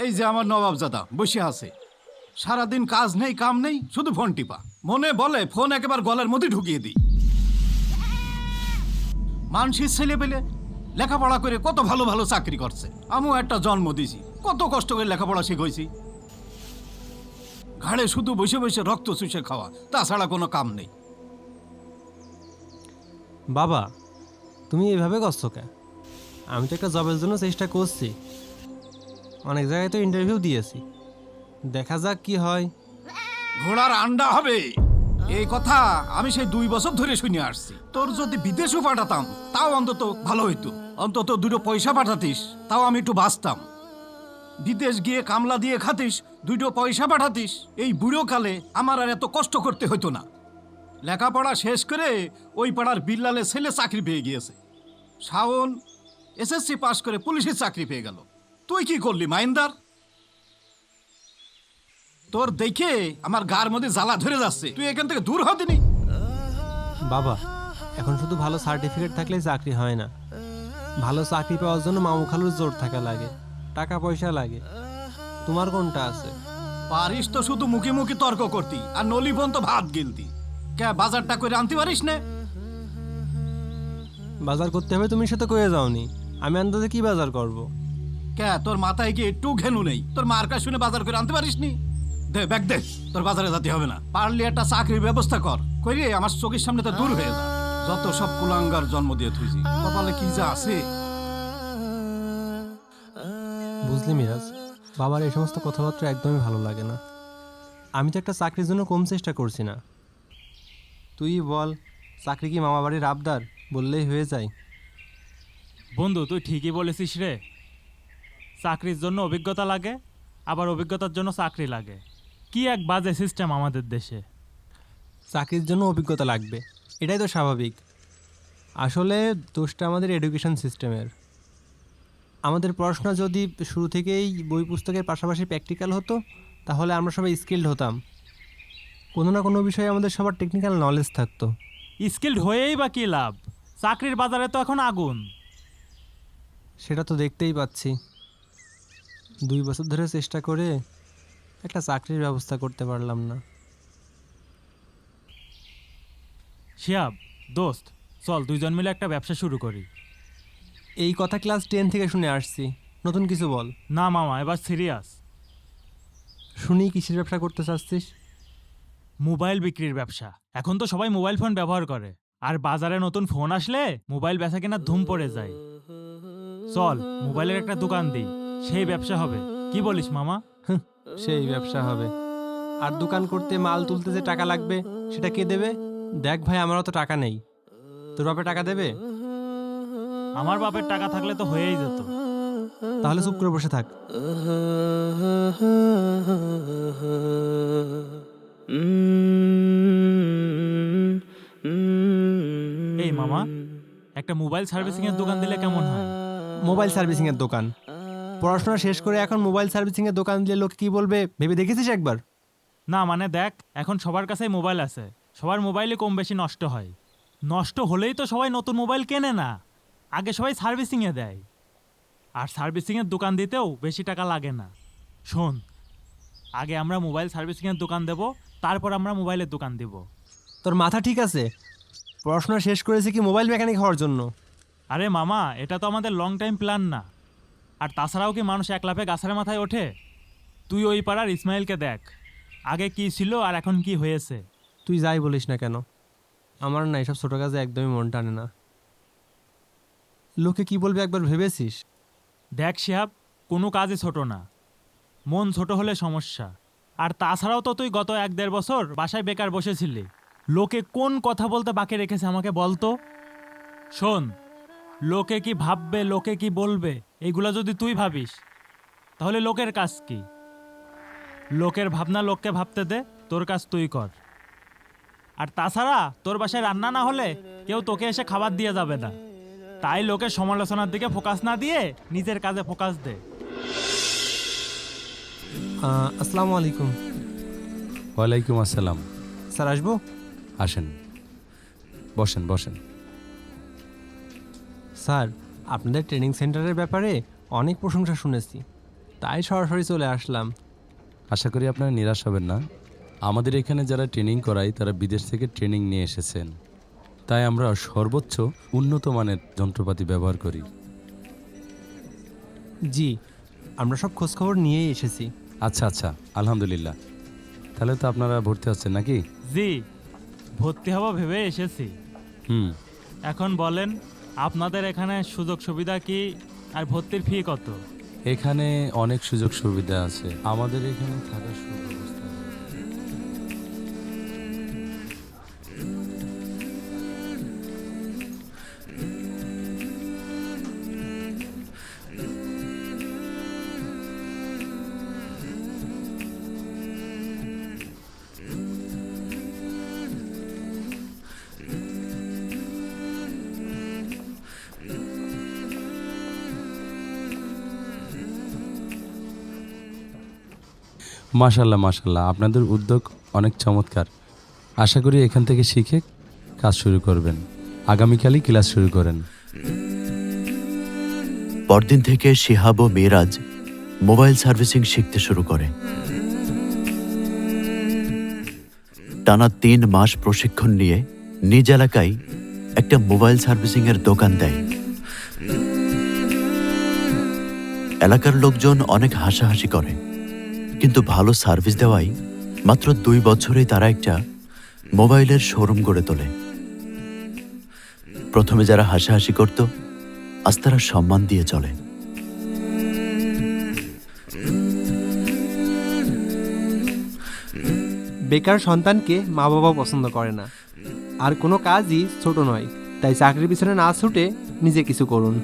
এই যে আমার নবাবজাদা বসে আছে, সারাদিন কাজ নেই কাম নেই, শুধু ফোন টিপা। মনে বলে ফোন একেবারে গলার মধ্যে ঢুকিয়ে দিই। মানুষের ছেলে পেলে লেখাপড়া করে কত ভালো ভালো চাকরি করছে, আমিও একটা জন্ম দিয়েছি, কত কষ্ট করে লেখাপড়া শিখেছি। ঘাড়ে শুধু বসে বসে রক্ত চুষে খাওয়া, তাছাড়া কোনো কাম নেই। বাবা, তুমি এভাবে করছো কে? আমি তো একটা জবের জন্য চেষ্টা করছি, অনেক জায়গায় তো ইন্টারভিউ দিয়েছি, দেখা যাক কি হয়। ঘোড়ার আন্ডা হবে এই কথা আমি সেই 2 বছর ধরে শুনে আসছি। তোর যদি বিদেশও পাঠাতাম তাও অন্তত ভালো হইতো, অন্তত 2 পয়সা পাঠাতিস, তাও আমি একটু বাঁচতাম। বিদেশ গিয়ে কামলা দিয়ে খাতিস, 2 পয়সা পাঠাতিস, এই বুড়ো কালে আমার আর এত কষ্ট করতে হতো না। লেখাপড়া শেষ করে ওই পাড়ার বিল্লালে ছেলে চাকরি পেয়ে গিয়েছে। শাওন এসএসসি পাশ করে পুলিশের চাকরি পেয়ে গেল। তুই কি করলি মাইন্দার? তোর দেখে আমার গার মধ্যে জ্বালা ধরে যাচ্ছে, তুই এখান থেকে দূর হদিনি। বাবা, এখন শুধু ভালো সার্টিফিকেট থাকলেই চাকরি হয় না, ভালো চাকরি পাওয়ার জন্য মামু খালুর জোর থাকা লাগে, টাকা পয়সা লাগে। তোমার কোনটা আছে? পারিস তো শুধু মুখে মুখে তর্ক করতি, আর নলিবন তো ভাত গিলতি। কে বাজারটা করে আনতে পারিস না? বাজার করতে হবে তুমি সাথে কয়ে যাওনি, আমি আন্দাজে কি বাজার করব? কে তোর মাথায় কি একটু ঘেনু নেই? তোর মার কাছে শুনে বাজার করে আনতে পারিস নি? দে ব্যাগ দে, তোর বাজারে যেতে হবে না। পারলি একটা চাকরির ব্যবস্থা কর, কইরে আমার চোখের সামনে তো দূর হয়ে যা। যত সব কুলাঙ্গার জন্ম দিয়ে থুইছি, কপালে কি যা আছে। বুঝলি মিরাজ, বাবার এই সমস্ত কথাবার্তা একদমই ভালো লাগে না। আমি তো একটা চাকরির জন্য কম চেষ্টা করছি না। তুই বল, চাকরি কি মামা বাড়ির আবদার? বললেই হয়ে যায়। বন্ধু, তুই ঠিকই বলেছিস রে। চাকরির জন্য অভিজ্ঞতা লাগে, আবার অভিজ্ঞতার জন্য চাকরি লাগে। কি এক বাজে সিস্টেম আমাদের দেশে। চাকরির জন্য অভিজ্ঞতা লাগবে, এটাই তো স্বাভাবিক। আসলে দোষটা আমাদের এডুকেশন সিস্টেমের। আমাদের পড়াশোনা যদি শুরু থেকেই বই পুস্তকের পাশাপাশি প্র্যাকটিক্যাল হতো, তাহলে আমরা সবাই স্কিল্ড হতাম। কোনো না কোনো বিষয়ে আমাদের সবার টেকনিক্যাল নলেজ থাকতো। স্কিল্ড হয়েই বা কী লাভ? চাকরির বাজারে তো এখন আগুন। সেটা তো দেখতেই পাচ্ছি। 2 বছর ধরে চেষ্টা করে একটা চাকরির ব্যবস্থা করতে পারলাম না। শিয়াব দোস্ত, চল দুইজন মিলে একটা ব্যবসা শুরু করি। এই কথা ক্লাস 10 থেকে শুনে আসছি, নতুন কিছু বল। না মামা, এবার সিরিয়াস। শুনি কিসের ব্যবসা করতে চাচ্ছিস? মোবাইল বিক্রির ব্যবসা। এখন তো সবাই মোবাইল ফোন ব্যবহার করে, আর বাজারে নতুন ফোন আসলে মোবাইল বেচা কেনার ধুম পড়ে যায়। চল মোবাইলের একটা দোকান দিই, সেই ব্যবসা হবে। কি বলিস মামা? সেই ব্যবসা হবে। আর দোকান করতে মাল তুলতে যে টাকা লাগবে সেটা কে দেবে? দেখ ভাই, আমারও তো টাকা নেই, তোর বাপে টাকা দেবে? আমার বাপের টাকা থাকলে তো হয়েই যেত। তাহলে চুপ করে বসে থাক। এই মামা, একটা মোবাইল সার্ভিসিং এর দোকান দিলে কেমন হয়? মোবাইল সার্ভিসিং এর দোকান? পড়াশোনা শেষ করে এখন মোবাইল সার্ভিসিং এর দোকান দিলে লোক কি বলবে ভেবে দেখেছিস একবার? না মানে দেখ, এখন সবার কাছেই মোবাইল আছে, সবার মোবাইলে কম বেশি নষ্ট হয়। নষ্ট হলেই তো সবাই নতুন মোবাইল কেনে না, আগে সবাই সার্ভিসিংয়ে দেয়। আর সার্ভিসিংয়ের দোকান দিতেও বেশি টাকা লাগে না। শোন, আগে আমরা মোবাইল সার্ভিসিংয়ের দোকান দেব, তারপর আমরা মোবাইলের দোকান দেব। তোর মাথা ঠিক আছে? পড়াশোনা শেষ করেছে কি মোবাইল মেকানিক হওয়ার জন্য? আরে মামা, এটা তো আমাদের লং টাইম প্ল্যান না। আর তাছাড়াও কি মানুষ এক লাফে গাছের মাথায় ওঠে? তুই ওই পাড়ার ইসমাইলকে দেখ, আগে কি ছিল আর এখন কি হয়েছে। তুই যাই বলিস না কেন, আমার না এসব ছোটো কাজে একদমই মন টানে না। লোকে কি বলবে একবার ভেবেছিস? দেখ শিহাব, কোনো কাজই ছোট না, মন ছোট হলে সমস্যা। আর তাছাড়াও তো তুই গত 1-1.5 বছর বাসায় বেকার বসেছিলি, লোকে কোন কথা বলতে বাকি রেখেছে আমাকে বলতো? শোন, লোকে কি ভাববে, লোকে কি বলবে, এইগুলো যদি তুই ভাবিস তাহলে লোকের কাজ কি? লোকের ভাবনা লোককে ভাবতে দে, তোর কাজ তুই কর। আর তাছাড়া তোর বাসায় রান্না না হলে কেউ তোকে এসে খাবার দিয়ে যাবে না, তাই লোকের সমালোচনার দিকে ফোকাস না দিয়ে নিজের কাজে ফোকাস দে। আসসালামু আলাইকুম। ওয়ালাইকুম আসসালাম। স্যার আসবো? আসেন, বসেন বসেন। স্যার, আপনাদের ট্রেনিং সেন্টারের ব্যাপারে অনেক প্রশংসা শুনেছি। তাই সরাসরি চলে আসলাম। আশা করি আপনারা নিরাশ হবেন না। আমাদের এখানে যারা ট্রেনিং করায় তারা বিদেশ থেকে ট্রেনিং নিয়ে এসেছেন, তাই আমরা সর্বোচ্চ উন্নত মানের যন্ত্রপাতি ব্যবহার করি। জি, আমরা সব খোঁজখবর নিয়েই এসেছি। আচ্ছা আচ্ছা, আলহামদুলিল্লাহ। তাহলে তো আপনারা ভর্তি হচ্ছেন নাকি? জি, ভর্তি হব ভেবে এসেছি। হুম। এখন বলেন, আপনাদের এখানে সুযোগ সুবিধা কি আর ভর্তির ফি কত? এখানে অনেক সুযোগ সুবিধা আছে। আমাদের এখানে থাকার সুব্যবস্থা আছে। মাশাল্লাহ মাশাল্লাহ, আপনাদের উদ্যোগ অনেক চমৎকার। আশা করি এখান থেকে শিখে কাজ শুরু করবেন। আগামীকালই ক্লাস শুরু করেন। পরদিন থেকে শিহাব ও মিরাজ মোবাইল সার্ভিসিং শিখতে শুরু করে। টানা 3 মাস প্রশিক্ষণ নিয়ে নিজ এলাকায় একটা মোবাইল সার্ভিসিং এর দোকান দেয়। এলাকার লোকজন অনেক হাসাহাসি করে, কিন্তু ভালো সার্ভিস দেওয়াই মাত্র 2 বছরেই তারা একটা মোবাইলের শোরুম গড়ে তোলে। প্রথমে যারা হাসাহাসি করত, আজ তারা সম্মান দিয়ে চলে। বেকার সন্তানকে মা বাবা পছন্দ করে না, আর কোনো কাজই ছোট নয়। তাই চাকরির পিছনে না ছুটে নিজে কিছু করুন।